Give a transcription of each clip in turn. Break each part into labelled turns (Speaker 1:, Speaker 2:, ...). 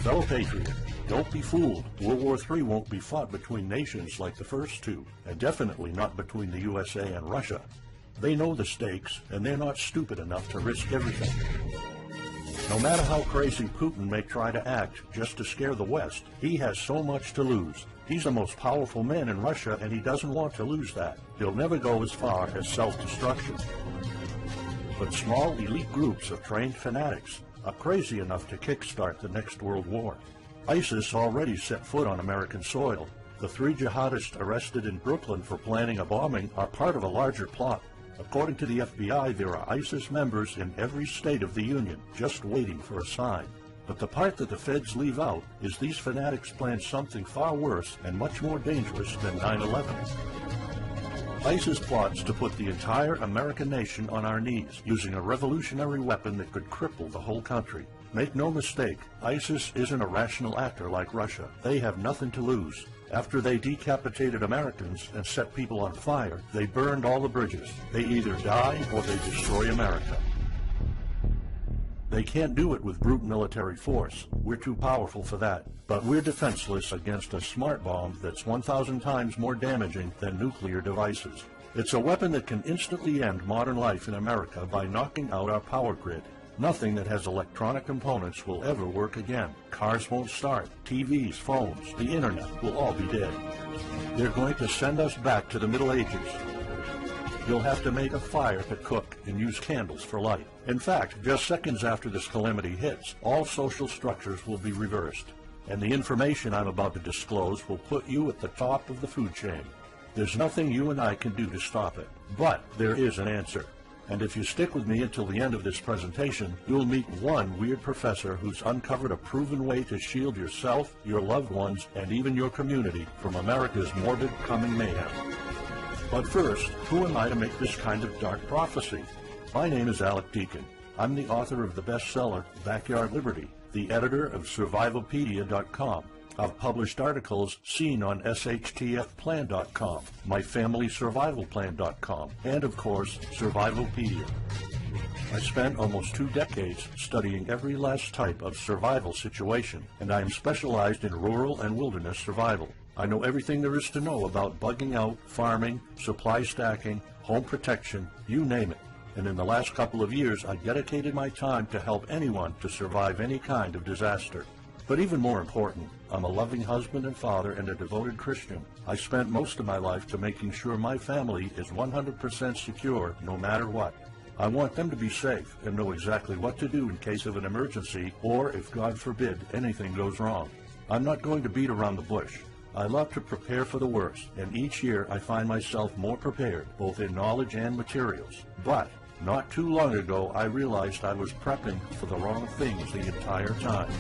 Speaker 1: Fellow patriot, don't be fooled. World War III won't be fought between nations like the first two, and definitely not between the USA and Russia. They know the stakes, and they're not stupid enough to risk everything. No matter how crazy Putin may try to act just to scare the West, he has so much to lose. He's the most powerful man in Russia, and he doesn't want to lose that. He'll never go as far as self-destruction. But small elite groups of trained fanatics are crazy enough to kickstart the next world war. ISIS already set foot on American soil. The 3 jihadists arrested in Brooklyn for planning a bombing are part of a larger plot. According to the FBI, there are ISIS members in every state of the Union, just waiting for a sign. But the part that the feds leave out is these fanatics planned something far worse and much more dangerous than 9/11. ISIS plots to put the entire American nation on our knees, using a revolutionary weapon that could cripple the whole country. Make no mistake, ISIS isn't a rational actor like Russia. They have nothing to lose. After they decapitated Americans and set people on fire, they burned all the bridges. They either die or they destroy America. They can't do it with brute military force. We're too powerful for that. But we're defenseless against a smart bomb that's 1,000 times more damaging than nuclear devices. It's a weapon that can instantly end modern life in America by knocking out our power grid. Nothing that has electronic components will ever work again. Cars won't start. TVs, phones, the internet will all be dead. They're going to send us back to the Middle Ages. You'll have to make a fire to cook and use candles for light. In fact, just seconds after this calamity hits, all social structures will be reversed. And the information I'm about to disclose will put you at the top of the food chain. There's nothing you and I can do to stop it. But there is an answer. And if you stick with me until the end of this presentation, you'll meet one weird professor who's uncovered a proven way to shield yourself, your loved ones, and even your community from America's morbid coming mayhem. But first, who am I to make this kind of dark prophecy? My name is Alec Deacon. I'm the author of the bestseller, Backyard Liberty, the editor of Survivalpedia.com. I've published articles seen on SHTFplan.com, MyFamilySurvivalPlan.com, and of course, Survivalpedia. I spent almost 2 decades studying every last type of survival situation, and I am specialized in rural and wilderness survival. I know everything there is to know about bugging out, farming, supply stacking, home protection, you name it. And in the last couple of years, I dedicated my time to help anyone to survive any kind of disaster. But even more important, I'm a loving husband and father and a devoted Christian. I spent most of my life to making sure my family is 100% secure no matter what. I want them to be safe and know exactly what to do in case of an emergency or if, God forbid, anything goes wrong. I'm not going to beat around the bush. I love to prepare for the worst, and each year I find myself more prepared, both in knowledge and materials. But not too long ago, I realized I was prepping for the wrong things the entire time.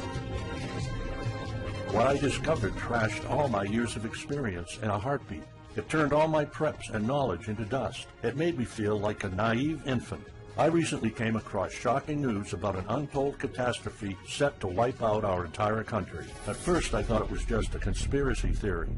Speaker 1: What I discovered trashed all my years of experience in a heartbeat. It turned all my preps and knowledge into dust. It made me feel like a naive infant. I recently came across shocking news about an untold catastrophe set to wipe out our entire country. At first, I thought it was just a conspiracy theory.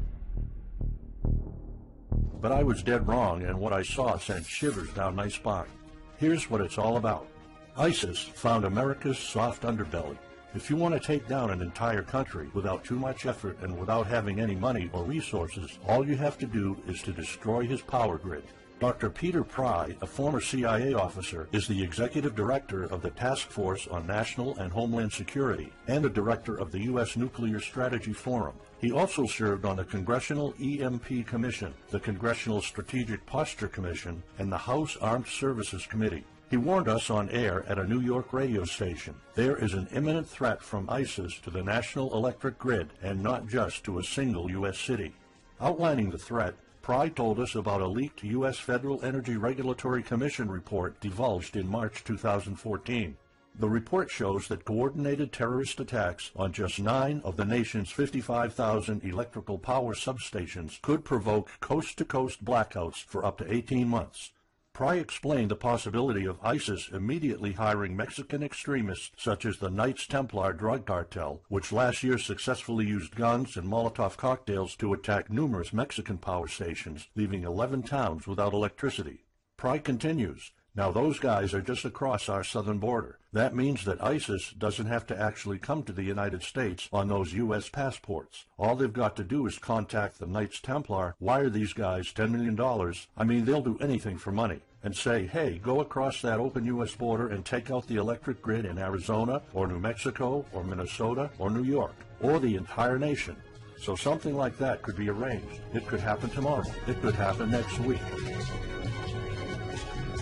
Speaker 1: But I was dead wrong, and what I saw sent shivers down my spine. Here's what it's all about. ISIS found America's soft underbelly. If you want to take down an entire country without too much effort and without having any money or resources, all you have to do is to destroy his power grid. Dr. Peter Pry, a former CIA officer, is the executive director of the Task Force on National and Homeland Security and the director of the U.S. Nuclear Strategy Forum. He also served on the Congressional EMP Commission, the Congressional Strategic Posture Commission, and the House Armed Services Committee. He warned us on air at a New York radio station. There is an imminent threat from ISIS to the national electric grid, and not just to a single U.S. city. Outlining the threat, Pry told us about a leaked U.S. Federal Energy Regulatory Commission report divulged in March 2014. The report shows that coordinated terrorist attacks on just 9 of the nation's 55,000 electrical power substations could provoke coast-to-coast blackouts for up to 18 months. Pry explained the possibility of ISIS immediately hiring Mexican extremists such as the Knights Templar drug cartel, which last year successfully used guns and Molotov cocktails to attack numerous Mexican power stations, leaving 11 towns without electricity. Pry continues, Now those guys are just across our southern border. That means that ISIS doesn't have to actually come to the United States on those U.S. passports. All they've got to do is contact the Knights Templar, wire these guys $10 million, I mean they'll do anything for money, and say, hey, go across that open U.S. border and take out the electric grid in Arizona or New Mexico or Minnesota or New York or the entire nation. So something like that could be arranged. It could happen tomorrow. It could happen next week.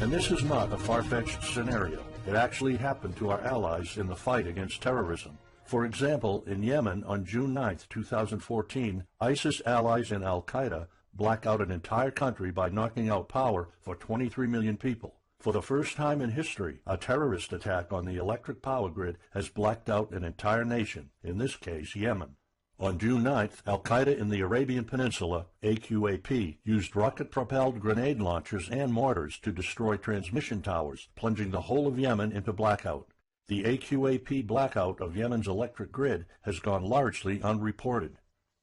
Speaker 1: And this is not a far-fetched scenario. It actually happened to our allies in the fight against terrorism. For example, in Yemen on June 9, 2014, ISIS allies and al-Qaeda black out an entire country by knocking out power for 23 million people. For the first time in history, a terrorist attack on the electric power grid has blacked out an entire nation, in this case Yemen. On June 9th, al-Qaeda in the Arabian Peninsula, AQAP, used rocket-propelled grenade launchers and mortars to destroy transmission towers, plunging the whole of Yemen into blackout. The AQAP blackout of Yemen's electric grid has gone largely unreported.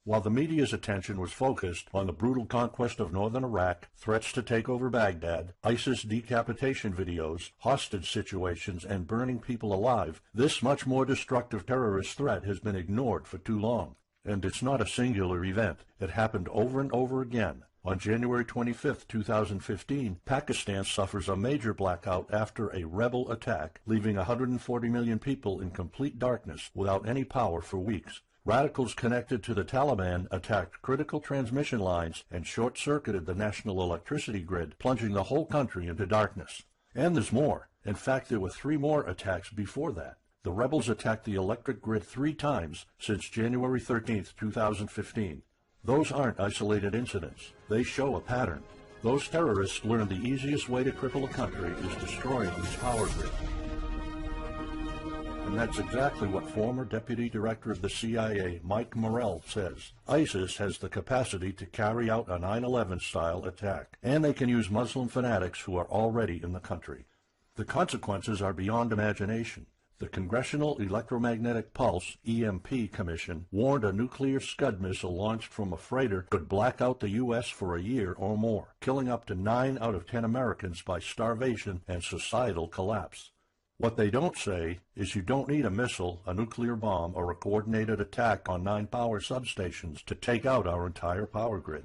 Speaker 1: While the media's attention was focused on the brutal conquest of northern Iraq, threats to take over Baghdad, ISIS decapitation videos, hostage situations, and burning people alive, this much more destructive terrorist threat has been ignored for too long. And it's not a singular event. It happened over and over again. On January 25, 2015, Pakistan suffers a major blackout after a rebel attack, leaving 140 million people in complete darkness without any power for weeks. Radicals connected to the Taliban attacked critical transmission lines and short-circuited the national electricity grid, plunging the whole country into darkness. And there's more. In fact, there were 3 more attacks before that. The rebels attacked the electric grid 3 times since January 13, 2015. Those aren't isolated incidents. They show a pattern. Those terrorists learned the easiest way to cripple a country is destroying its power grid. And that's exactly what former Deputy Director of the CIA, Mike Morrell, says. ISIS has the capacity to carry out a 9/11-style attack, and they can use Muslim fanatics who are already in the country. The consequences are beyond imagination. The Congressional Electromagnetic Pulse, EMP, Commission warned a nuclear Scud missile launched from a freighter could black out the U.S. for a year or more, killing up to 9 out of 10 Americans by starvation and societal collapse. What they don't say is you don't need a missile, a nuclear bomb, or a coordinated attack on 9 power substations to take out our entire power grid.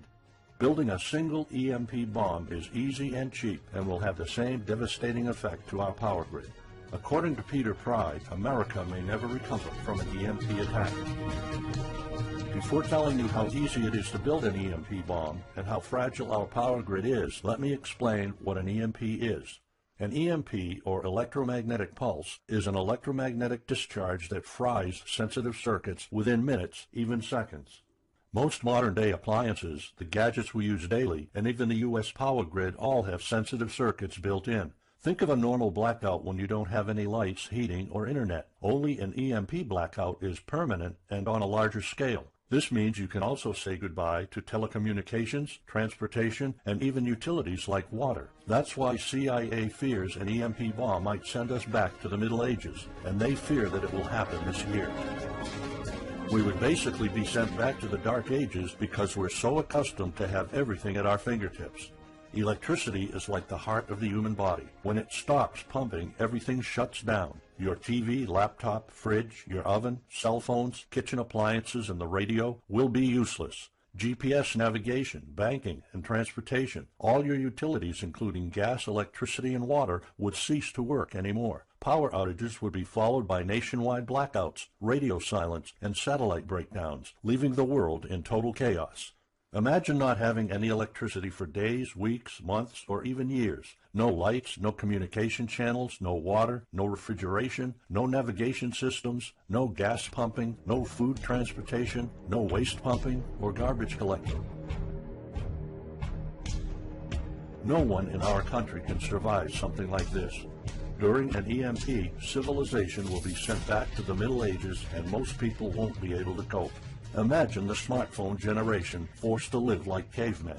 Speaker 1: Building a single EMP bomb is easy and cheap and will have the same devastating effect to our power grid. According to Peter Pride, America may never recover from an EMP attack. Before telling you how easy it is to build an EMP bomb and how fragile our power grid is, let me explain what an EMP is. An EMP, or electromagnetic pulse, is an electromagnetic discharge that fries sensitive circuits within minutes, even seconds. Most modern-day appliances, the gadgets we use daily, and even the U.S. power grid all have sensitive circuits built in. Think of a normal blackout when you don't have any lights, heating, or internet. Only an EMP blackout is permanent and on a larger scale. This means you can also say goodbye to telecommunications, transportation, and even utilities like water. That's why CIA fears an EMP bomb might send us back to the Middle Ages, and they fear that it will happen this year. We would basically be sent back to the Dark Ages because we're so accustomed to have everything at our fingertips. Electricity is like the heart of the human body. When it stops pumping, everything shuts down. Your TV, laptop, fridge, your oven, cell phones, kitchen appliances, and the radio will be useless. GPS navigation, banking, and transportation, all your utilities, including gas, electricity, and water, would cease to work anymore. Power outages would be followed by nationwide blackouts, radio silence, and satellite breakdowns, leaving the world in total chaos. Imagine not having any electricity for days, weeks, months, or even years. No lights, no communication channels, no water, no refrigeration, no navigation systems, no gas pumping, no food transportation, no waste pumping, or garbage collecting. No one in our country can survive something like this. During an EMP, civilization will be sent back to the Middle Ages and most people won't be able to cope. Imagine the smartphone generation forced to live like cavemen.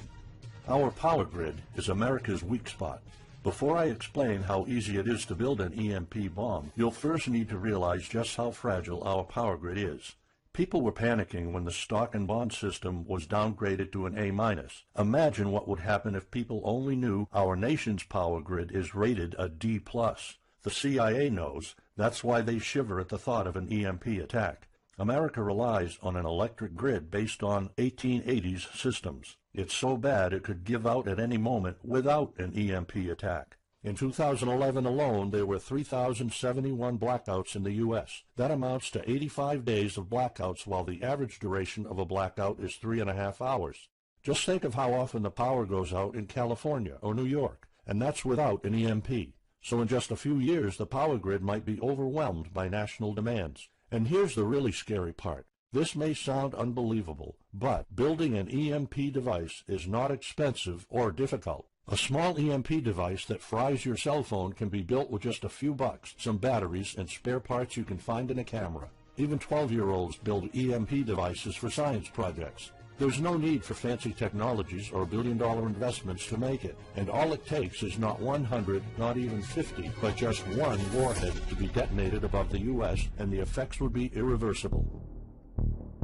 Speaker 1: Our power grid is America's weak spot. Before I explain how easy it is to build an EMP bomb, you'll first need to realize just how fragile our power grid is. People were panicking when the stock and bond system was downgraded to an A-. Imagine what would happen if people only knew our nation's power grid is rated a D+. The CIA knows. That's why they shiver at the thought of an EMP attack. America relies on an electric grid based on 1880s systems. It's so bad it could give out at any moment without an EMP attack. In 2011 alone, there were 3,071 blackouts in the U.S. That amounts to 85 days of blackouts, while the average duration of a blackout is 3.5 hours. Just think of how often the power goes out in California or New York, and that's without an EMP. So in just a few years, the power grid might be overwhelmed by national demands. And here's the really scary part. This may sound unbelievable, but building an EMP device is not expensive or difficult. A small EMP device that fries your cell phone can be built with just a few bucks, some batteries, and spare parts you can find in a camera. Even 12-year-olds build EMP devices for science projects. There's no need for fancy technologies or billion-dollar investments to make it, and all it takes is not 100, not even 50, but just one warhead to be detonated above the U.S., and the effects would be irreversible.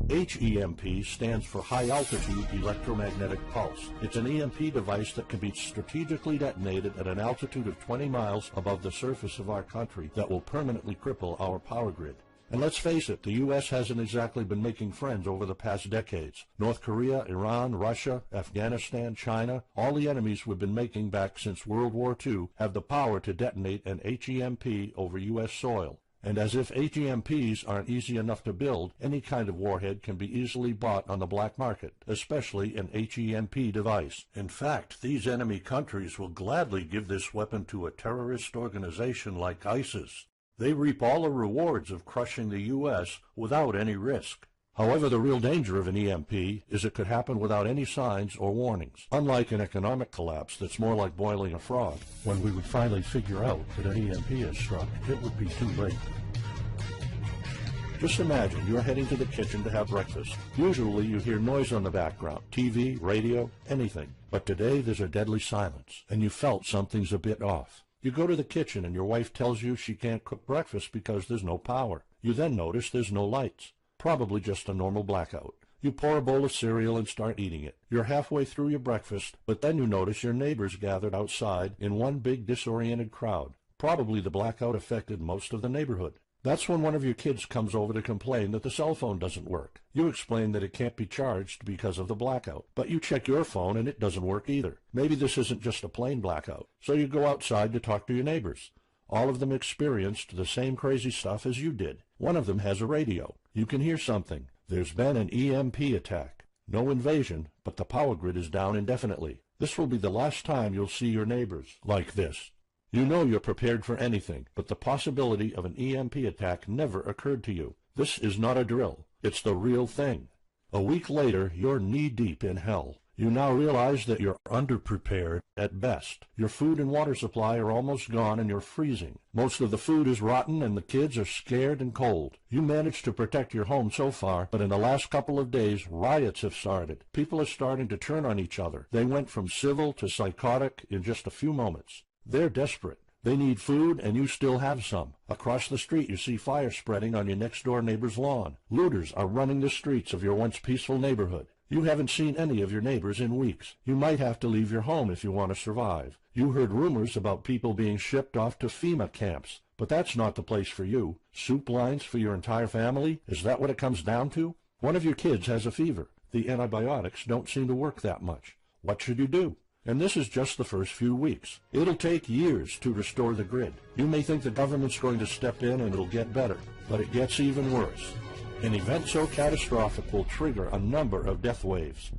Speaker 1: HEMP stands for High Altitude Electromagnetic Pulse. It's an EMP device that can be strategically detonated at an altitude of 20 miles above the surface of our country that will permanently cripple our power grid. And let's face it, the U.S. hasn't exactly been making friends over the past decades. North Korea, Iran, Russia, Afghanistan, China, all the enemies we've been making back since World War II have the power to detonate an HEMP over U.S. soil. And as if HEMPs aren't easy enough to build, any kind of warhead can be easily bought on the black market, especially an HEMP device. In fact, these enemy countries will gladly give this weapon to a terrorist organization like ISIS. They reap all the rewards of crushing the U.S. without any risk. However, the real danger of an EMP is it could happen without any signs or warnings. Unlike an economic collapse that's more like boiling a frog, when we would finally figure out that an EMP has struck, it would be too late. Just imagine you're heading to the kitchen to have breakfast. Usually you hear noise on the background, TV, radio, anything. But today there's a deadly silence, and you felt something's a bit off. You go to the kitchen and your wife tells you she can't cook breakfast because there's no power. You then notice there's no lights. Probably just a normal blackout. You pour a bowl of cereal and start eating it. You're halfway through your breakfast, but then you notice your neighbors gathered outside in one big disoriented crowd. Probably the blackout affected most of the neighborhood. That's when one of your kids comes over to complain that the cell phone doesn't work. You explain that it can't be charged because of the blackout, but you check your phone and it doesn't work either. Maybe this isn't just a plain blackout, so you go outside to talk to your neighbors. All of them experienced the same crazy stuff as you did. One of them has a radio. You can hear something. There's been an EMP attack. No invasion, but the power grid is down indefinitely. This will be the last time you'll see your neighbors like this. You know you're prepared for anything, but the possibility of an EMP attack never occurred to you. This is not a drill. It's the real thing. A week later, you're knee-deep in hell. You now realize that you're underprepared at best. Your food and water supply are almost gone and you're freezing. Most of the food is rotten and the kids are scared and cold. You managed to protect your home so far, but in the last couple of days, riots have started. People are starting to turn on each other. They went from civil to psychotic in just a few moments. They're desperate. They need food, and you still have some. Across the street, you see fire spreading on your next-door neighbor's lawn. Looters are running the streets of your once peaceful neighborhood. You haven't seen any of your neighbors in weeks. You might have to leave your home if you want to survive. You heard rumors about people being shipped off to FEMA camps, but that's not the place for you. Soup lines for your entire family? Is that what it comes down to? One of your kids has a fever. The antibiotics don't seem to work that much. What should you do? And this is just the first few weeks. It'll take years to restore the grid. You may think the government's going to step in and it'll get better, but it gets even worse. An event so catastrophic will trigger a number of death waves.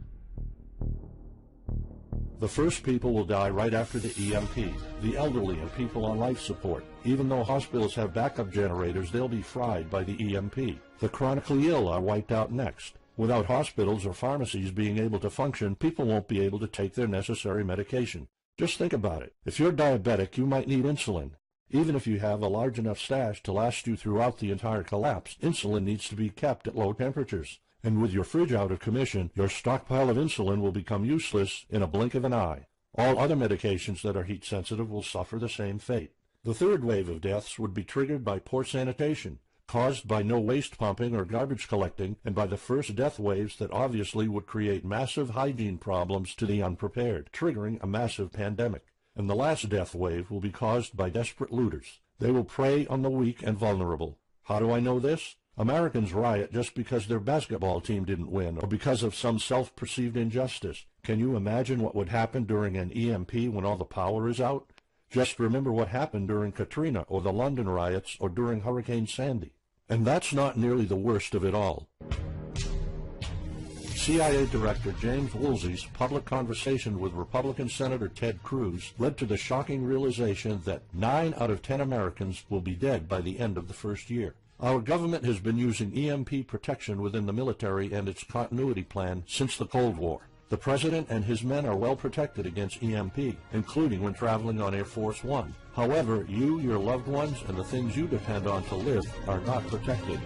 Speaker 1: The first people will die right after the EMP, the elderly and people on life support. Even though hospitals have backup generators, they'll be fried by the EMP. The chronically ill are wiped out next. Without hospitals or pharmacies being able to function, people won't be able to take their necessary medication. Just think about it. If you're diabetic, you might need insulin. Even if you have a large enough stash to last you throughout the entire collapse, insulin needs to be kept at low temperatures. And with your fridge out of commission, your stockpile of insulin will become useless in a blink of an eye. All other medications that are heat-sensitive will suffer the same fate. The third wave of deaths would be triggered by poor sanitation. caused by no waste pumping or garbage collecting, and by the first death waves that obviously would create massive hygiene problems to the unprepared, triggering a massive pandemic. And the last death wave will be caused by desperate looters. They will prey on the weak and vulnerable. How do I know this? Americans riot just because their basketball team didn't win or because of some self-perceived injustice. Can you imagine what would happen during an EMP when all the power is out? Just remember what happened during Katrina or the London riots or during Hurricane Sandy. And that's not nearly the worst of it all. CIA Director James Woolsey's public conversation with Republican Senator Ted Cruz led to the shocking realization that 9 out of 10 Americans will be dead by the end of the first year. Our government has been using EMP protection within the military and its continuity plan since the Cold War. The President and his men are well protected against EMP, including when traveling on Air Force One. However, you, your loved ones, and the things you depend on to live are not protected.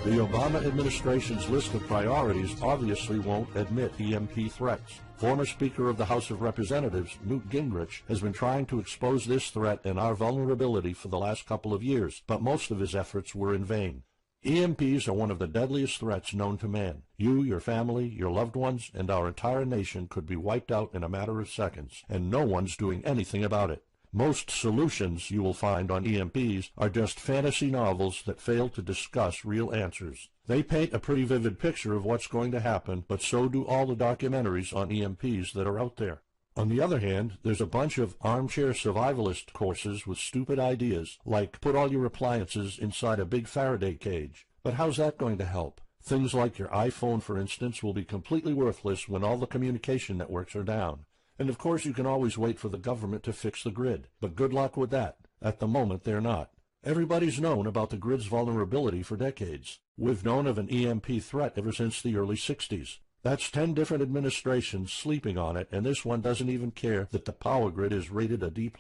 Speaker 1: The Obama administration's list of priorities obviously won't admit EMP threats. Former Speaker of the House of Representatives, Newt Gingrich, has been trying to expose this threat and our vulnerability for the last couple of years, but most of his efforts were in vain. EMPs are one of the deadliest threats known to man. You, your family, your loved ones, and our entire nation could be wiped out in a matter of seconds, and no one's doing anything about it. Most solutions you will find on EMPs are just fantasy novels that fail to discuss real answers. They paint a pretty vivid picture of what's going to happen, but so do all the documentaries on EMPs that are out there. On the other hand, there's a bunch of armchair survivalist courses with stupid ideas, like put all your appliances inside a big Faraday cage. But how's that going to help? Things like your iPhone, for instance, will be completely worthless when all the communication networks are down. And of course you can always wait for the government to fix the grid, but good luck with that. At the moment they're not. Everybody's known about the grid's vulnerability for decades. We've known of an EMP threat ever since the early 60s. That's 10 different administrations sleeping on it, and this one doesn't even care that the power grid is rated a D+.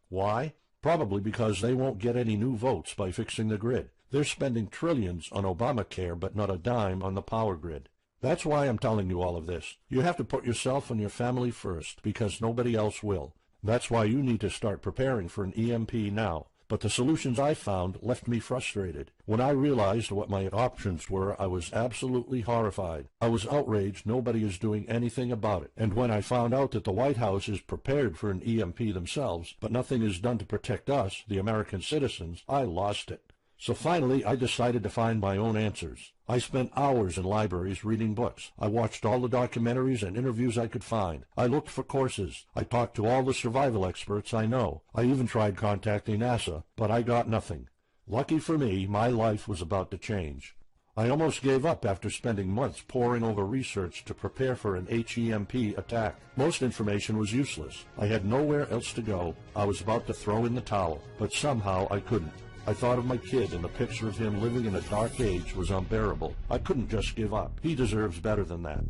Speaker 1: Why? Probably because they won't get any new votes by fixing the grid. They're spending trillions on Obamacare, but not a dime on the power grid. That's why I'm telling you all of this. You have to put yourself and your family first, because nobody else will. That's why you need to start preparing for an EMP now. But the solutions I found left me frustrated. When I realized what my options were, I was absolutely horrified. I was outraged nobody is doing anything about it. And when I found out that the White House is prepared for an EMP themselves, but nothing is done to protect us, the American citizens, I lost it. So finally, I decided to find my own answers. I spent hours in libraries reading books. I watched all the documentaries and interviews I could find. I looked for courses. I talked to all the survival experts I know. I even tried contacting NASA, but I got nothing. Lucky for me, my life was about to change. I almost gave up after spending months poring over research to prepare for an HEMP attack. Most information was useless. I had nowhere else to go. I was about to throw in the towel, but somehow I couldn't. I thought of my kid, and the picture of him living in a dark age was unbearable. I couldn't just give up. He deserves better than that.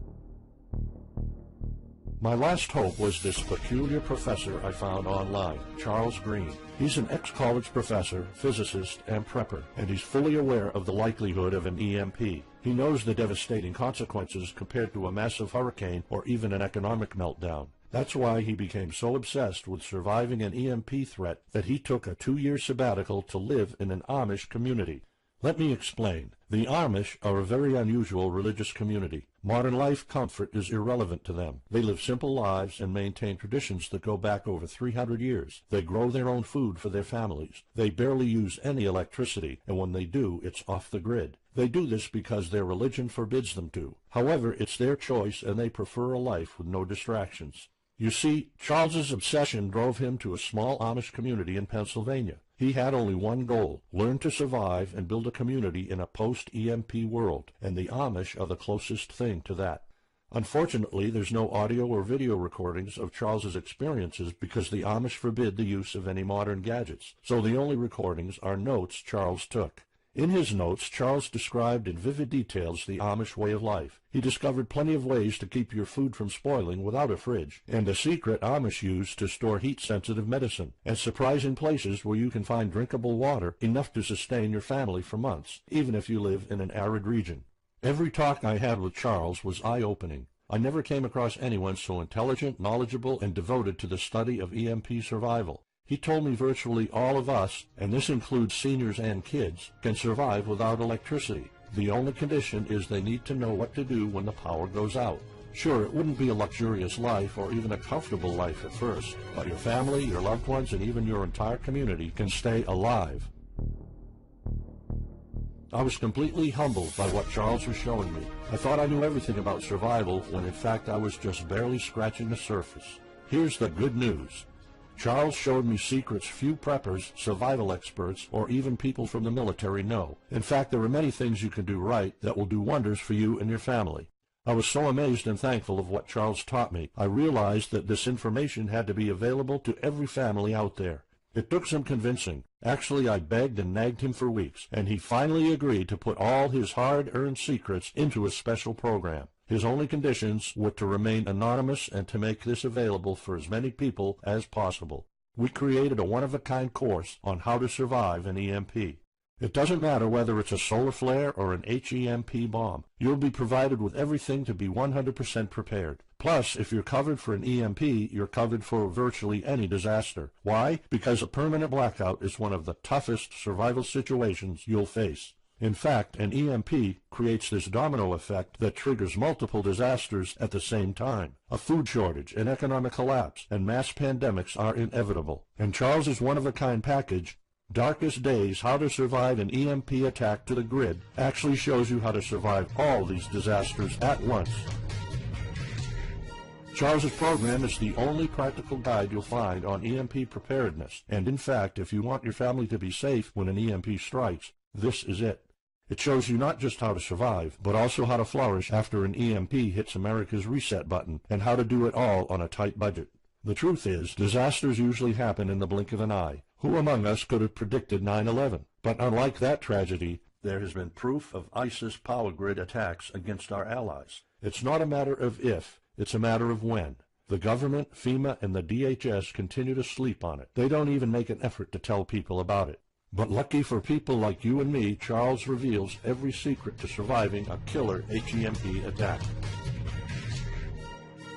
Speaker 1: My last hope was this peculiar professor I found online, Charles Green. He's an ex-college professor, physicist, and prepper, and he's fully aware of the likelihood of an EMP. He knows the devastating consequences compared to a massive hurricane or even an economic meltdown. That's why he became so obsessed with surviving an EMP threat that he took a 2-year sabbatical to live in an Amish community. Let me explain. The Amish are a very unusual religious community. Modern life comfort is irrelevant to them. They live simple lives and maintain traditions that go back over 300 years. They grow their own food for their families. They barely use any electricity, and when they do, it's off the grid. They do this because their religion forbids them to. However, it's their choice, and they prefer a life with no distractions. You see, Charles's obsession drove him to a small Amish community in Pennsylvania. He had only one goal: learn to survive and build a community in a post-EMP world, and the Amish are the closest thing to that. Unfortunately, there's no audio or video recordings of Charles's experiences because the Amish forbid the use of any modern gadgets, so the only recordings are notes Charles took. In his notes, Charles described in vivid details the Amish way of life. He discovered plenty of ways to keep your food from spoiling without a fridge, and a secret Amish use to store heat-sensitive medicine, and surprising places where you can find drinkable water enough to sustain your family for months, even if you live in an arid region. Every talk I had with Charles was eye-opening. I never came across anyone so intelligent, knowledgeable, and devoted to the study of EMP survival. He told me virtually all of us, and this includes seniors and kids, can survive without electricity. The only condition is they need to know what to do when the power goes out. Sure, it wouldn't be a luxurious life or even a comfortable life at first, but your family, your loved ones, and even your entire community can stay alive. I was completely humbled by what Charles was showing me. I thought I knew everything about survival when in fact I was just barely scratching the surface. Here's the good news. Charles showed me secrets few preppers, survival experts, or even people from the military know. In fact, there are many things you can do right that will do wonders for you and your family. I was so amazed and thankful of what Charles taught me. I realized that this information had to be available to every family out there. It took some convincing. Actually, I begged and nagged him for weeks, and he finally agreed to put all his hard-earned secrets into a special program. His only conditions were to remain anonymous and to make this available for as many people as possible. We created a one-of-a-kind course on how to survive an EMP. It doesn't matter whether it's a solar flare or an HEMP bomb. You'll be provided with everything to be 100% prepared. Plus, if you're covered for an EMP, you're covered for virtually any disaster. Why? Because a permanent blackout is one of the toughest survival situations you'll face. In fact, an EMP creates this domino effect that triggers multiple disasters at the same time. A food shortage, an economic collapse, and mass pandemics are inevitable. And Charles's one-of-a-kind package, Darkest Days, How to Survive an EMP Attack to the Grid, actually shows you how to survive all these disasters at once. Charles's program is the only practical guide you'll find on EMP preparedness, and in fact, if you want your family to be safe when an EMP strikes, this is it. It shows you not just how to survive, but also how to flourish after an EMP hits America's reset button, and how to do it all on a tight budget. The truth is, disasters usually happen in the blink of an eye. Who among us could have predicted 9/11? But unlike that tragedy, there has been proof of ISIS power grid attacks against our allies. It's not a matter of if, it's a matter of when. The government, FEMA, and the DHS continue to sleep on it. They don't even make an effort to tell people about it. But lucky for people like you and me, Charles reveals every secret to surviving a killer HEMP attack.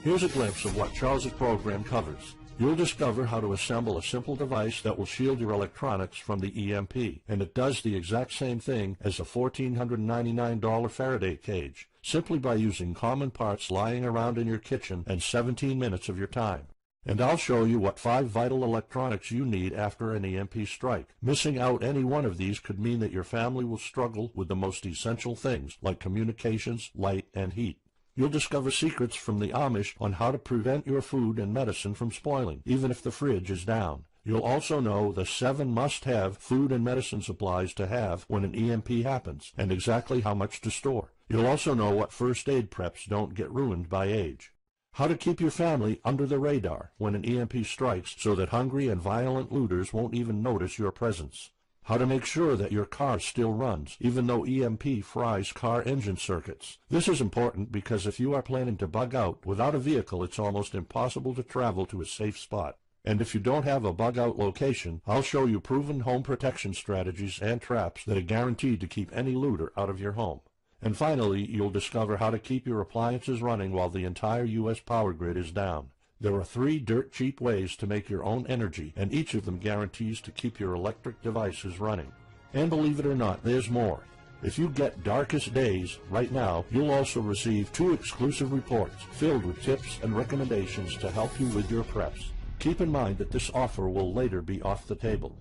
Speaker 1: Here's a glimpse of what Charles's program covers. You'll discover how to assemble a simple device that will shield your electronics from the EMP, and it does the exact same thing as a $1,499 Faraday cage, simply by using common parts lying around in your kitchen and 17 minutes of your time. And I'll show you what 5 vital electronics you need after an EMP strike. Missing out any one of these could mean that your family will struggle with the most essential things like communications, light, and heat. You'll discover secrets from the Amish on how to prevent your food and medicine from spoiling, even if the fridge is down. You'll also know the 7 must-have food and medicine supplies to have when an EMP happens, and exactly how much to store. You'll also know what first aid preps don't get ruined by age. How to keep your family under the radar when an EMP strikes so that hungry and violent looters won't even notice your presence. How to make sure that your car still runs, even though EMP fries car engine circuits. This is important because if you are planning to bug out, without a vehicle it's almost impossible to travel to a safe spot. And if you don't have a bug-out location, I'll show you proven home protection strategies and traps that are guaranteed to keep any looter out of your home. And finally, you'll discover how to keep your appliances running while the entire U.S. power grid is down. There are 3 dirt-cheap ways to make your own energy, and each of them guarantees to keep your electric devices running. And believe it or not, there's more. If you get Darkest Days right now, you'll also receive 2 exclusive reports filled with tips and recommendations to help you with your preps. Keep in mind that this offer will later be off the table.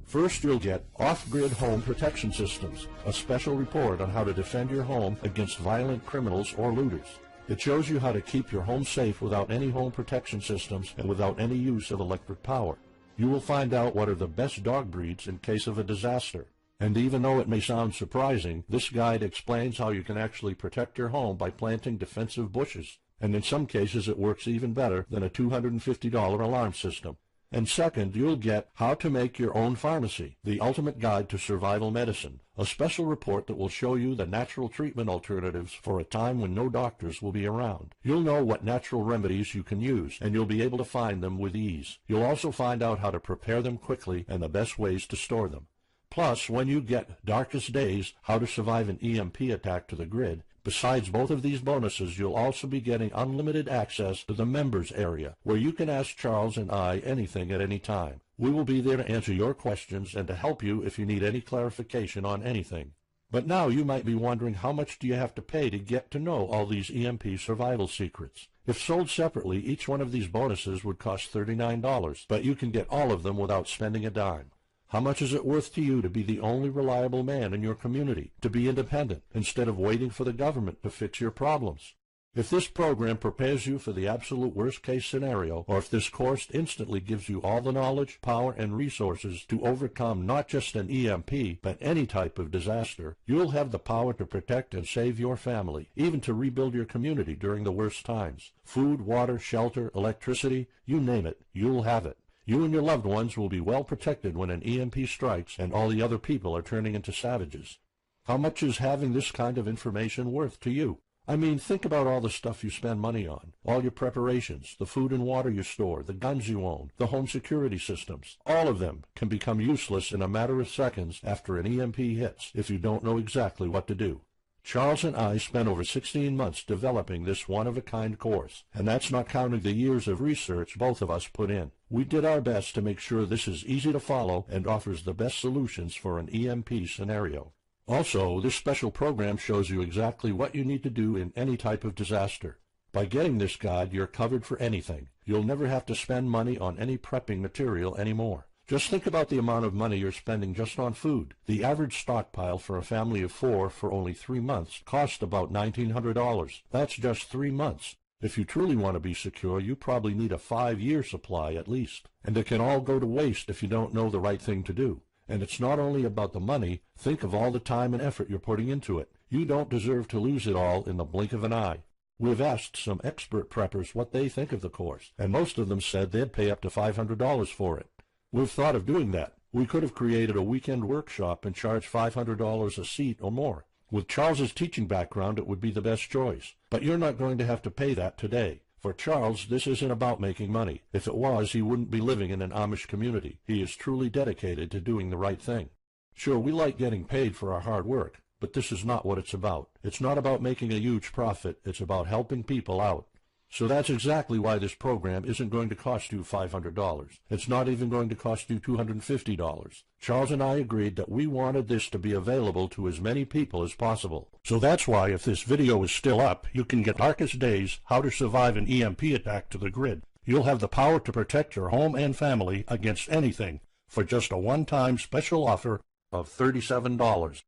Speaker 1: First, you'll get Off-Grid Home Protection Systems, a special report on how to defend your home against violent criminals or looters. It shows you how to keep your home safe without any home protection systems and without any use of electric power. You will find out what are the best dog breeds in case of a disaster. And even though it may sound surprising, this guide explains how you can actually protect your home by planting defensive bushes. And in some cases it works even better than a $250 alarm system. And second, you'll get How to Make Your Own Pharmacy, the ultimate guide to survival medicine, a special report that will show you the natural treatment alternatives for a time when no doctors will be around. You'll know what natural remedies you can use, and you'll be able to find them with ease. You'll also find out how to prepare them quickly and the best ways to store them. Plus, when you get Darkest Days, How to Survive an EMP Attack to the Grid, Besides both of these bonuses, you'll also be getting unlimited access to the members area, where you can ask Charles and I anything at any time. We will be there to answer your questions and to help you if you need any clarification on anything. But now you might be wondering, how much do you have to pay to get to know all these EMP survival secrets? If sold separately, each one of these bonuses would cost $39, but you can get all of them without spending a dime. How much is it worth to you to be the only reliable man in your community, to be independent, instead of waiting for the government to fix your problems? If this program prepares you for the absolute worst-case scenario, or if this course instantly gives you all the knowledge, power, and resources to overcome not just an EMP, but any type of disaster, you'll have the power to protect and save your family, even to rebuild your community during the worst times. Food, water, shelter, electricity, you name it, you'll have it. You and your loved ones will be well protected when an EMP strikes and all the other people are turning into savages. How much is having this kind of information worth to you? I mean, think about all the stuff you spend money on, all your preparations, the food and water you store, the guns you own, the home security systems. All of them can become useless in a matter of seconds after an EMP hits if you don't know exactly what to do. Charles and I spent over 16 months developing this one-of-a-kind course, and that's not counting the years of research both of us put in. We did our best to make sure this is easy to follow and offers the best solutions for an EMP scenario. Also, this special program shows you exactly what you need to do in any type of disaster. By getting this guide, you're covered for anything. You'll never have to spend money on any prepping material anymore. Just think about the amount of money you're spending just on food. The average stockpile for a family of 4 for only 3 months cost about $1,900. That's just 3 months. If you truly want to be secure, you probably need a 5-year supply at least. And it can all go to waste if you don't know the right thing to do. And it's not only about the money. Think of all the time and effort you're putting into it. You don't deserve to lose it all in the blink of an eye. We've asked some expert preppers what they think of the course, and most of them said they'd pay up to $500 for it. We've thought of doing that. We could have created a weekend workshop and charged $500 a seat or more. With Charles's teaching background, it would be the best choice. But you're not going to have to pay that today. For Charles, this isn't about making money. If it was, he wouldn't be living in an Amish community. He is truly dedicated to doing the right thing. Sure, we like getting paid for our hard work, but this is not what it's about. It's not about making a huge profit. It's about helping people out. So that's exactly why this program isn't going to cost you $500. It's not even going to cost you $250. Charles and I agreed that we wanted this to be available to as many people as possible. So that's why, if this video is still up, you can get Darkest Days, How to Survive an EMP Attack to the Grid. You'll have the power to protect your home and family against anything for just a one-time special offer of $37.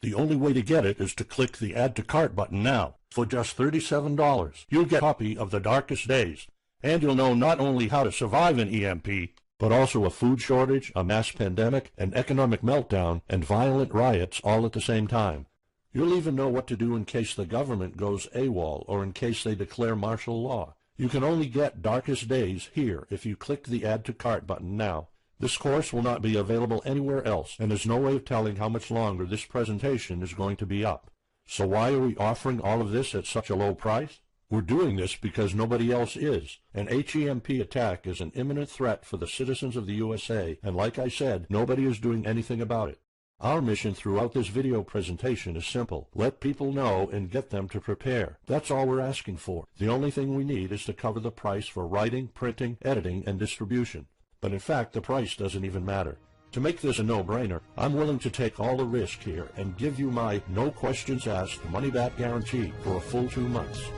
Speaker 1: The only way to get it is to click the Add to Cart button now. For just $37, you'll get a copy of The Darkest Days, and you'll know not only how to survive an EMP, but also a food shortage, a mass pandemic, an economic meltdown, and violent riots all at the same time. You'll even know what to do in case the government goes AWOL or in case they declare martial law. You can only get Darkest Days here if you click the Add to Cart button now. This course will not be available anywhere else, and there's no way of telling how much longer this presentation is going to be up. So why are we offering all of this at such a low price? We're doing this because nobody else is. An HEMP attack is an imminent threat for the citizens of the USA, and like I said, nobody is doing anything about it. Our mission throughout this video presentation is simple. Let people know and get them to prepare. That's all we're asking for. The only thing we need is to cover the price for writing, printing, editing, and distribution. But in fact, the price doesn't even matter. To make this a no-brainer, I'm willing to take all the risk here and give you my no questions asked money-back guarantee for a full 2 months.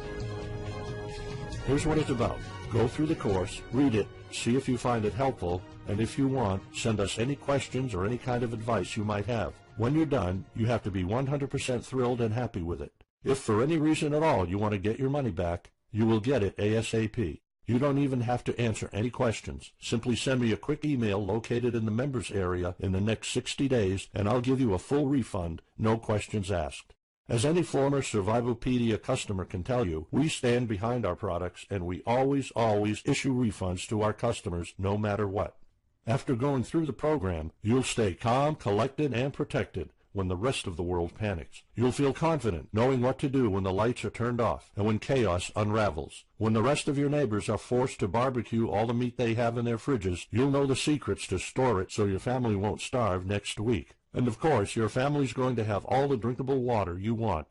Speaker 1: Here's what it's about. Go through the course, read it, see if you find it helpful, and if you want, send us any questions or any kind of advice you might have. When you're done, you have to be 100% thrilled and happy with it. If for any reason at all you want to get your money back, you will get it ASAP. You don't even have to answer any questions. Simply send me a quick email located in the members area in the next 60 days, and I'll give you a full refund, no questions asked. As any former Survivalopedia customer can tell you, we stand behind our products, and we always issue refunds to our customers no matter what. After going through the program, you'll stay calm, collected, and protected when the rest of the world panics. You'll feel confident knowing what to do when the lights are turned off and when chaos unravels. When the rest of your neighbors are forced to barbecue all the meat they have in their fridges, you'll know the secrets to store it so your family won't starve next week. And of course, your family's going to have all the drinkable water you want.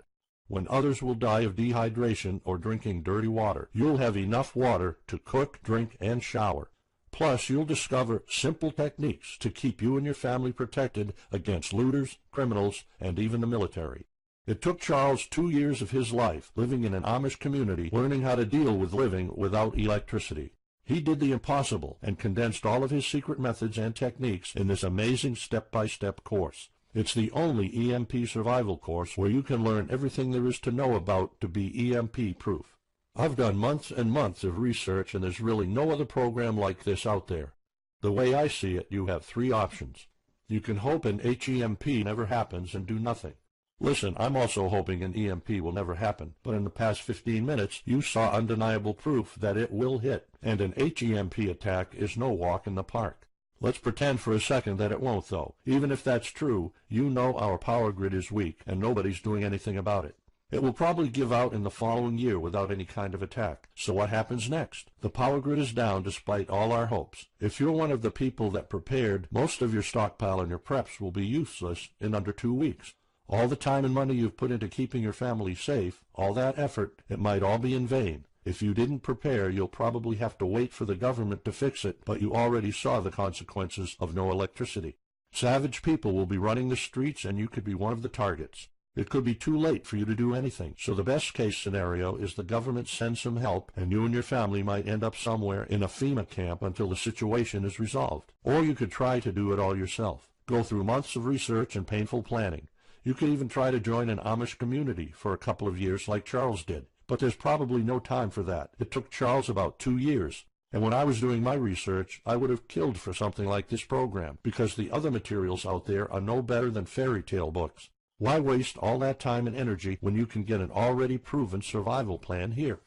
Speaker 1: When others will die of dehydration or drinking dirty water, you'll have enough water to cook, drink, and shower. Plus, you'll discover simple techniques to keep you and your family protected against looters, criminals, and even the military. It took Charles 2 years of his life living in an Amish community learning how to deal with living without electricity. He did the impossible and condensed all of his secret methods and techniques in this amazing step-by-step course. It's the only EMP survival course where you can learn everything there is to know about to be EMP-proof. I've done months and months of research, and there's really no other program like this out there. The way I see it, you have 3 options. You can hope an HEMP never happens and do nothing. Listen, I'm also hoping an EMP will never happen, but in the past 15 minutes, you saw undeniable proof that it will hit, and an HEMP attack is no walk in the park. Let's pretend for a second that it won't, though. Even if that's true, you know our power grid is weak, and nobody's doing anything about it. It will probably give out in the following year without any kind of attack. So what happens next? The power grid is down despite all our hopes. If you're one of the people that prepared, most of your stockpile and your preps will be useless in under 2 weeks. All the time and money you've put into keeping your family safe, all that effort, it might all be in vain. If you didn't prepare, you'll probably have to wait for the government to fix it, but you already saw the consequences of no electricity. Savage people will be running the streets, and you could be one of the targets. It could be too late for you to do anything, so the best-case scenario is the government sends some help, and you and your family might end up somewhere in a FEMA camp until the situation is resolved. Or you could try to do it all yourself. Go through months of research and painful planning. You could even try to join an Amish community for a couple of years like Charles did. But there's probably no time for that. It took Charles about 2 years. And when I was doing my research, I would have killed for something like this program, because the other materials out there are no better than fairy tale books. Why waste all that time and energy when you can get an already proven survival plan here?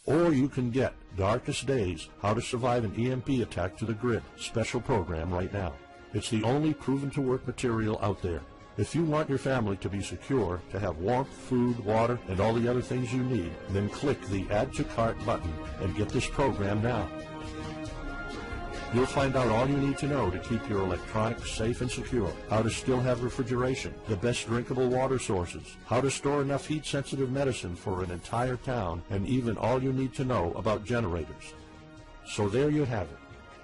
Speaker 1: Or you can get Darkest Days, How to Survive an EMP Attack to the Grid special program right now. It's the only proven-to-work material out there. If you want your family to be secure, to have warmth, food, water, and all the other things you need, then click the Add to Cart button and get this program now. You'll find out all you need to know to keep your electronics safe and secure, how to still have refrigeration, the best drinkable water sources, how to store enough heat-sensitive medicine for an entire town, and even all you need to know about generators. So there you have it.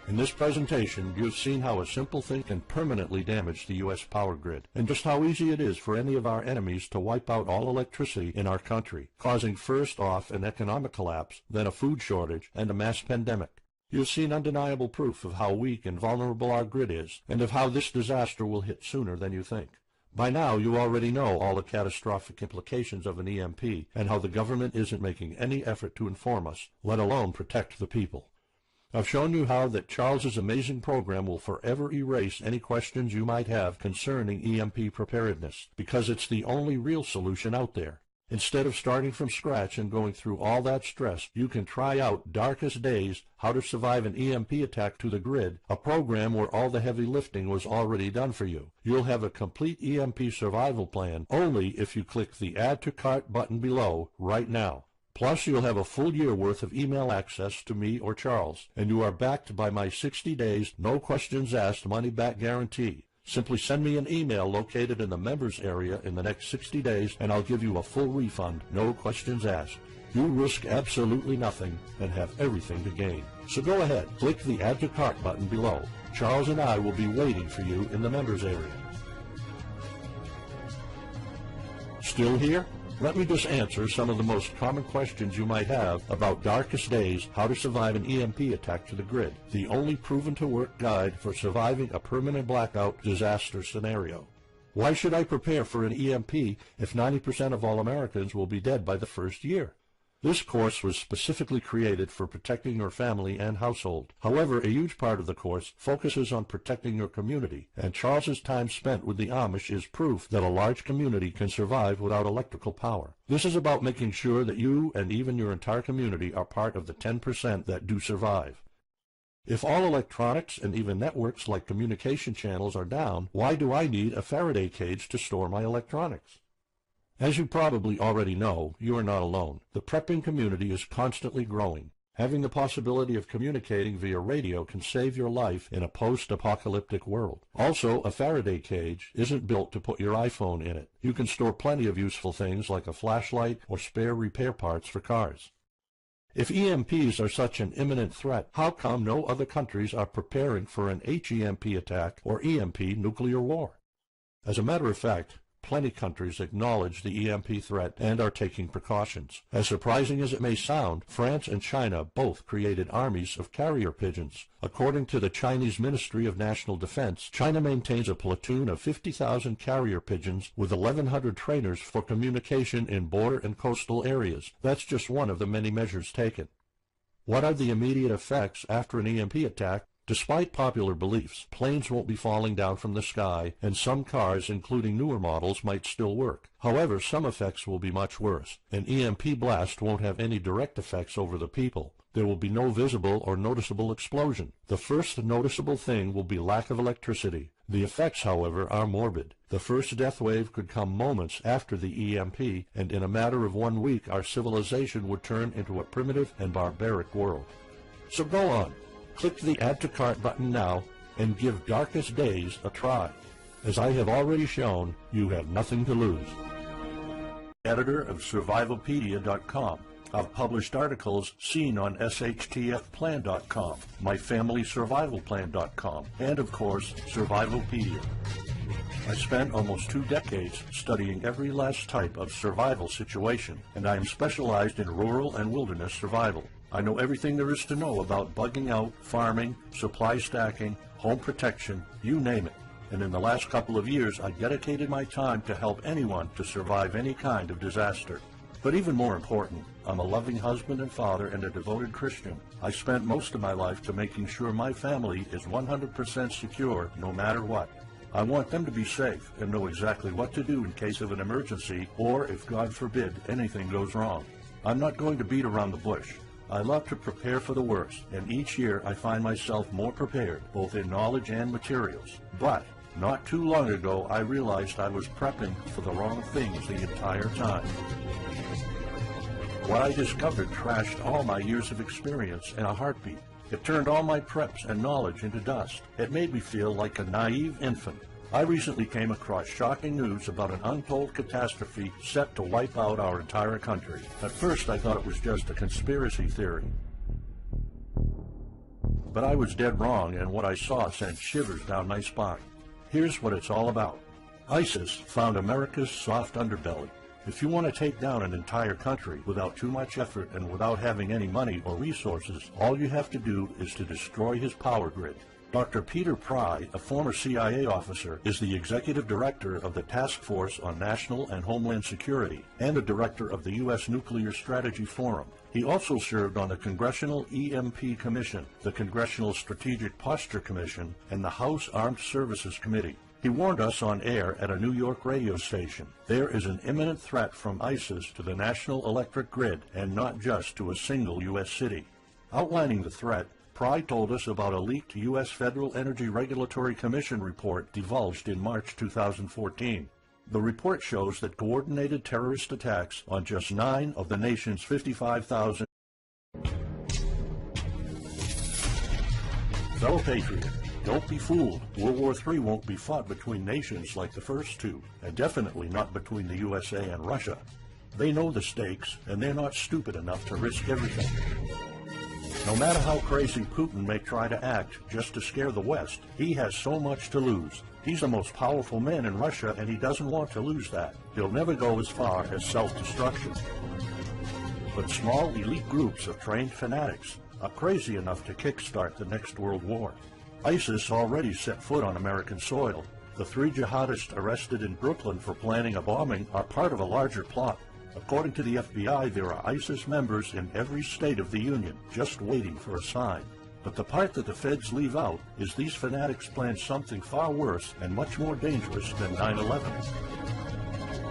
Speaker 1: In this presentation, you've seen how a simple thing can permanently damage the U.S. power grid, and just how easy it is for any of our enemies to wipe out all electricity in our country, causing first off an economic collapse, then a food shortage, and a mass pandemic. You've seen undeniable proof of how weak and vulnerable our grid is, and of how this disaster will hit sooner than you think. By now, you already know all the catastrophic implications of an EMP, and how the government isn't making any effort to inform us, let alone protect the people. I've shown you how that Charles's amazing program will forever erase any questions you might have concerning EMP preparedness, because it's the only real solution out there. Instead of starting from scratch and going through all that stress, you can try out Darkest Days, How to Survive an EMP Attack to the Grid, a program where all the heavy lifting was already done for you. You'll have a complete EMP survival plan only if you click the Add to Cart button below right now. Plus, you'll have a full year worth of email access to me or Charles, and you are backed by my 60 days, no questions asked money-back guarantee. Simply send me an email located in the members area in the next 60 days, and I'll give you a full refund, no questions asked. You risk absolutely nothing and have everything to gain. So go ahead, click the Add to Cart button below. Charles and I will be waiting for you in the members area. Still here? Let me just answer some of the most common questions you might have about Darkest Days, How to Survive an EMP Attack to the Grid, the only proven-to-work guide for surviving a permanent blackout disaster scenario. Why should I prepare for an EMP if 90% of all Americans will be dead by the first year? This course was specifically created for protecting your family and household. However, a huge part of the course focuses on protecting your community, and Charles's time spent with the Amish is proof that a large community can survive without electrical power. This is about making sure that you and even your entire community are part of the 10% that do survive. If all electronics and even networks like communication channels are down, why do I need a Faraday cage to store my electronics? As you probably already know, you are not alone. The prepping community is constantly growing. Having the possibility of communicating via radio can save your life in a post-apocalyptic world. Also, a Faraday cage isn't built to put your iPhone in it. You can store plenty of useful things like a flashlight or spare repair parts for cars. If EMPs are such an imminent threat, how come no other countries are preparing for an HEMP attack or EMP nuclear war? As a matter of fact, plenty of countries acknowledge the EMP threat and are taking precautions. As surprising as it may sound, France and China both created armies of carrier pigeons. According to the Chinese Ministry of National Defense, China maintains a platoon of 50,000 carrier pigeons with 1,100 trainers for communication in border and coastal areas. That's just one of the many measures taken. What are the immediate effects after an EMP attack? Despite popular beliefs, planes won't be falling down from the sky, and some cars, including newer models, might still work. However, some effects will be much worse. An EMP blast won't have any direct effects over the people. There will be no visible or noticeable explosion. The first noticeable thing will be lack of electricity. The effects, however, are morbid. The first death wave could come moments after the EMP, and in a matter of 1 week, our civilization would turn into a primitive and barbaric world. So go on. Click the Add to Cart button now and give Darkest Days a try. As I have already shown, you have nothing to lose. Editor of Survivalpedia.com. I've published articles seen on SHTFplan.com, MyFamilySurvivalPlan.com, and of course, Survivalpedia. I spent almost 2 decades studying every last type of survival situation, and I am specialized in rural and wilderness survival. I know everything there is to know about bugging out, farming, supply stacking, home protection, you name it. And in the last couple of years, I dedicated my time to help anyone to survive any kind of disaster. But even more important, I'm a loving husband and father and a devoted Christian. I spent most of my life to making sure my family is 100% secure no matter what. I want them to be safe and know exactly what to do in case of an emergency or, if God forbid, anything goes wrong. I'm not going to beat around the bush. I love to prepare for the worst, and each year I find myself more prepared, both in knowledge and materials. But not too long ago, I realized I was prepping for the wrong things the entire time. What I discovered trashed all my years of experience in a heartbeat. It turned all my preps and knowledge into dust. It made me feel like a naive infant. I recently came across shocking news about an untold catastrophe set to wipe out our entire country. At first, I thought it was just a conspiracy theory. But I was dead wrong, and what I saw sent shivers down my spine. Here's what it's all about. ISIS found America's soft underbelly. If you want to take down an entire country without too much effort and without having any money or resources, all you have to do is to destroy his power grid. Dr. Peter Pry, a former CIA officer, is the executive director of the Task Force on National and Homeland Security and the director of the U.S. Nuclear Strategy Forum. He also served on the Congressional EMP Commission, the Congressional Strategic Posture Commission, and the House Armed Services Committee. He warned us on air at a New York radio station. There is an imminent threat from ISIS to the national electric grid, and not just to a single U.S. city. Outlining the threat, Pry told us about a leaked U.S. Federal Energy Regulatory Commission report divulged in March 2014. The report shows that coordinated terrorist attacks on just 9 of the nation's 55,000. Fellow patriot, don't be fooled. World War III won't be fought between nations like the first two, and definitely not between the USA and Russia. They know the stakes, and they're not stupid enough to risk everything. No matter how crazy Putin may try to act just to scare the West, he has so much to lose. He's the most powerful man in Russia, and he doesn't want to lose that. He'll never go as far as self-destruction. But small elite groups of trained fanatics are crazy enough to kickstart the next world war. ISIS already set foot on American soil. The 3 jihadists arrested in Brooklyn for planning a bombing are part of a larger plot. According to the FBI, there are ISIS members in every state of the Union, just waiting for a sign. But the part that the feds leave out is these fanatics plan something far worse and much more dangerous than 9/11.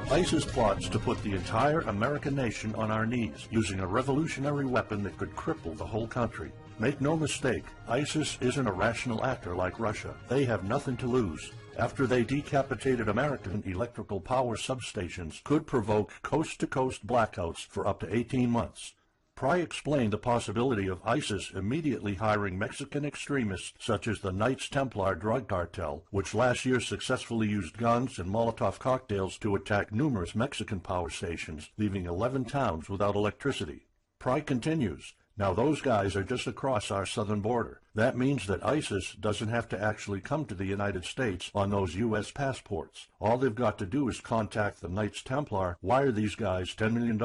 Speaker 1: ISIS plots to put the entire American nation on our knees, using a revolutionary weapon that could cripple the whole country. Make no mistake, ISIS isn't a rational actor like Russia. They have nothing to lose. After they decapitated American electrical power substations, could provoke coast-to-coast blackouts for up to 18 months. Pry explained the possibility of ISIS immediately hiring Mexican extremists such as the Knights Templar drug cartel, which last year successfully used guns and Molotov cocktails to attack numerous Mexican power stations, leaving 11 towns without electricity. Pry continues, now those guys are just across our southern border. That means that ISIS doesn't have to actually come to the United States on those U.S. passports. All they've got to do is contact the Knights Templar, wire these guys $10 million,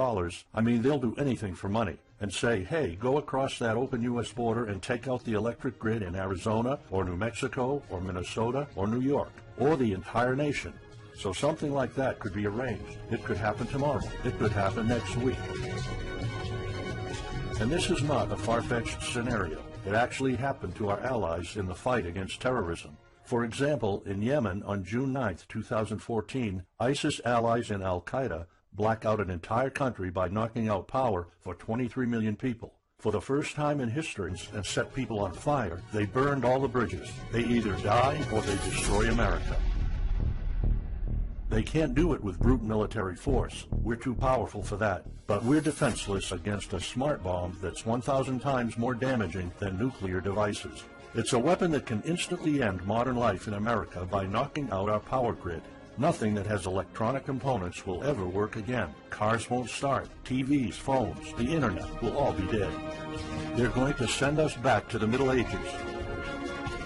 Speaker 1: I mean they'll do anything for money, and say, hey, go across that open U.S. border and take out the electric grid in Arizona or New Mexico or Minnesota or New York, or the entire nation. So something like that could be arranged. It could happen tomorrow. It could happen next week. And this is not a far-fetched scenario. It actually happened to our allies in the fight against terrorism. For example, in Yemen on June 9, 2014, ISIS allies and al-Qaeda black out an entire country by knocking out power for 23 million people. For the first time in history, and set people on fire, they burned all the bridges. They either die or they destroy America. They can't do it with brute military force. We're too powerful for that. But we're defenseless against a smart bomb that's 1,000 times more damaging than nuclear devices. It's a weapon that can instantly end modern life in America by knocking out our power grid. Nothing that has electronic components will ever work again. Cars won't start. TVs, phones, the internet will all be dead. They're going to send us back to the Middle Ages.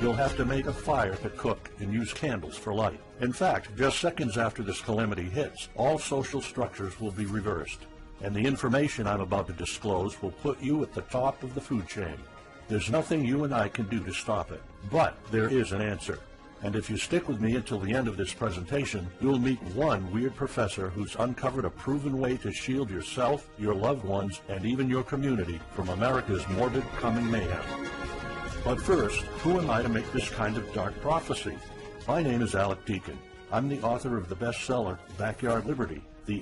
Speaker 1: You'll have to make a fire to cook and use candles for light. In fact, just seconds after this calamity hits, all social structures will be reversed. And the information I'm about to disclose will put you at the top of the food chain. There's nothing you and I can do to stop it. But there is an answer. And if you stick with me until the end of this presentation, you'll meet one weird professor who's uncovered a proven way to shield yourself, your loved ones, and even your community from America's morbid coming mayhem. But first, who am I to make this kind of dark prophecy? My name is Alec Deacon. I'm the author of the bestseller, Backyard Liberty,